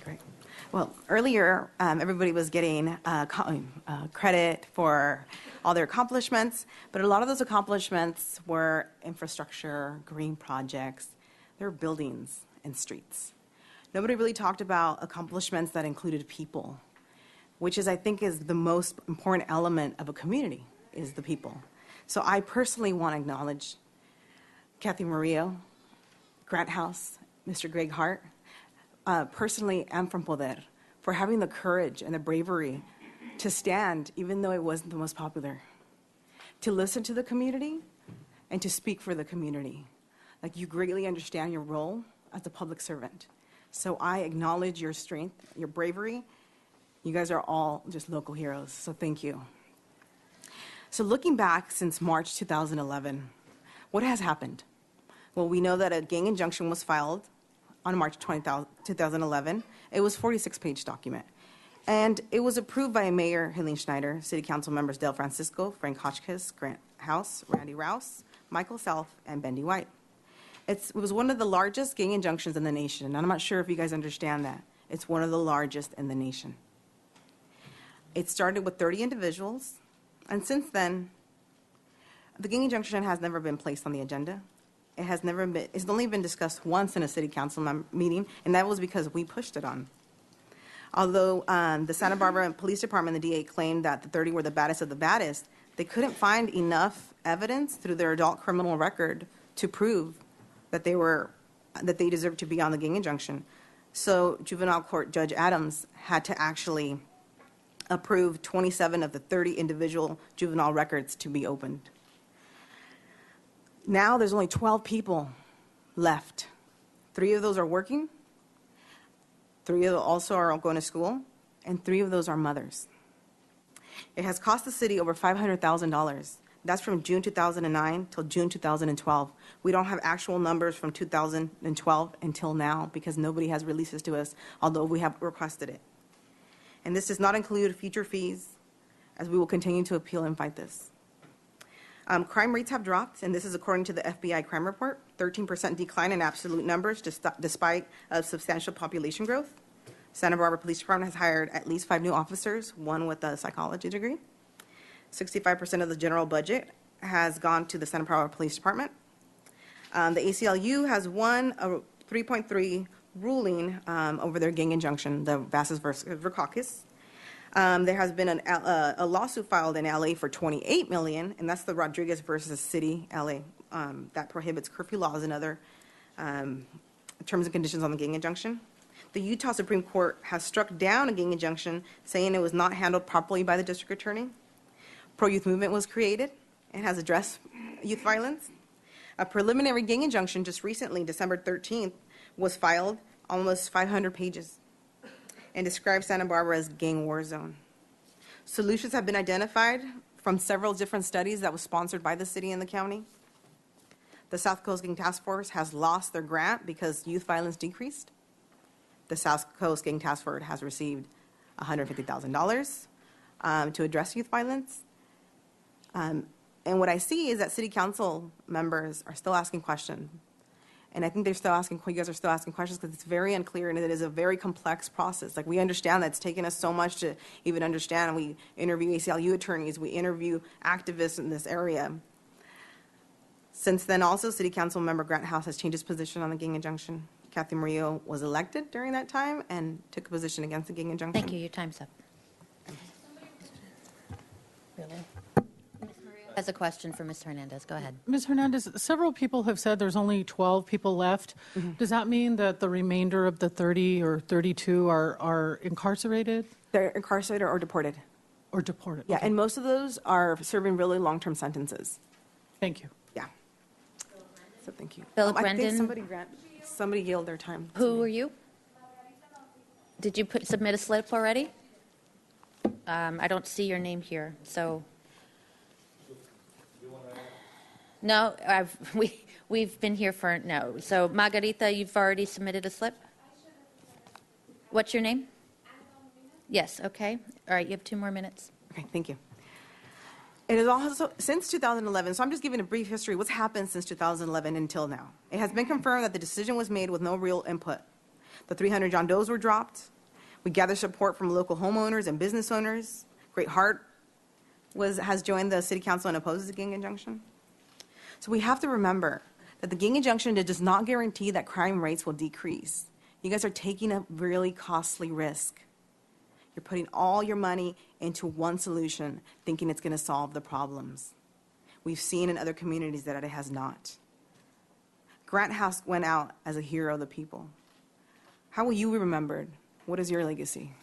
Great. Well, earlier, everybody was getting credit for all their accomplishments, but a lot of those accomplishments were infrastructure, green projects, they're buildings and streets. Nobody really talked about accomplishments that included people, which is, I think, is the most important element of a community, is the people. So I personally want to acknowledge Cathy Murillo, Grant House, Mr. Gregg Hart, personally and from Poder, for having the courage and the bravery to stand, even though it wasn't the most popular, to listen to the community and to speak for the community. Like, you greatly understand your role as a public servant. So I acknowledge your strength, your bravery. You guys are all just local heroes, so thank you. So looking back since March 2011, what has happened? Well, we know that a gang injunction was filed on March 20, 2011. It was a 46-page document. And it was approved by Mayor Helene Schneider, City Council members Del Francisco, Frank Hotchkiss, Grant House, Randy Rouse, Michael Self, and Bendy White. It was one of the largest gang injunctions in the nation, and I'm not sure if you guys understand that. It's one of the largest in the nation. It started with 30 individuals, and since then, the gang injunction has never been placed on the agenda. It's only been discussed once in a city council meeting, and that was because we pushed it on. Although the Santa Barbara Police Department and the DA claimed that the 30 were the baddest of the baddest, they couldn't find enough evidence through their adult criminal record to prove that they deserved to be on the gang injunction. So juvenile court Judge Adams had to actually approve 27 of the 30 individual juvenile records to be opened. Now there's only 12 people left. 3 of those are working, 3 of them also are going to school, and 3 of those are mothers. It has cost the city over $500,000. That's from June 2009 till June 2012. We don't have actual numbers from 2012 until now because nobody has released this to us, although we have requested it. And this does not include future fees, as we will continue to appeal and fight this. Crime rates have dropped, and this is according to the FBI crime report, 13% decline in absolute numbers despite substantial population growth. Santa Barbara Police Department has hired at least 5 new officers, 1 with a psychology degree. 65% of the general budget has gone to the Santa Barbara Police Department. The ACLU has won a 3.3 ruling over their gang injunction, the Vasquez versus Verkakis. There has been a lawsuit filed in LA for $28 million, and that's the Rodriguez versus City LA that prohibits curfew laws and other terms and conditions on the gang injunction. The Utah Supreme Court has struck down a gang injunction, saying it was not handled properly by the district attorney. Pro-youth movement was created and has addressed youth violence. A preliminary gang injunction just recently, December 13th, was filed, almost 500 pages, and describes Santa Barbara as gang war zone. Solutions have been identified from several different studies that was sponsored by the city and the county. The South Coast Gang Task Force has lost their grant because youth violence decreased. The South Coast Gang Task Force has received $150,000 to address youth violence. And what I see is that city council members are still asking questions. And I think they're still asking, you guys are still asking questions because it's very unclear and it is a very complex process. Like, we understand that it's taken us so much to even understand. We interview ACLU attorneys, we interview activists in this area. Since then, also, City Council member Grant House has changed his position on the gang injunction. Cathy Murillo was elected during that time and took a position against the gang injunction. Thank you. Your time's up. Really? Has a question for Ms. Hernandez. Go ahead. Ms. Hernandez, several people have said there's only 12 people left. Mm-hmm. Does that mean that the remainder of the 30 or 32 are incarcerated? They're incarcerated or deported. Or deported. Yeah, okay. And most of those are serving really long-term sentences. Thank you. Yeah. So thank you. Philip I Brendan. think somebody yielded their time. Who are you? Did you submit a slip already? I don't see your name here, so. No, we've been here for no. So Margarita, you've already submitted a slip? What's your name? Yes, okay. All right, you have 2 more minutes. Okay, thank you. It is also, since 2011, so I'm just giving a brief history, what's happened since 2011 until now. It has been confirmed that the decision was made with no real input. The 300 John Does were dropped. We gathered support from local homeowners and business owners. Hart has joined the city council and opposes the gang injunction. So we have to remember that the gang injunction does not guarantee that crime rates will decrease. You guys are taking a really costly risk. You're putting all your money into one solution, thinking it's going to solve the problems. We've seen in other communities that it has not. Grant House went out as a hero of the people. How will you be remembered? What is your legacy?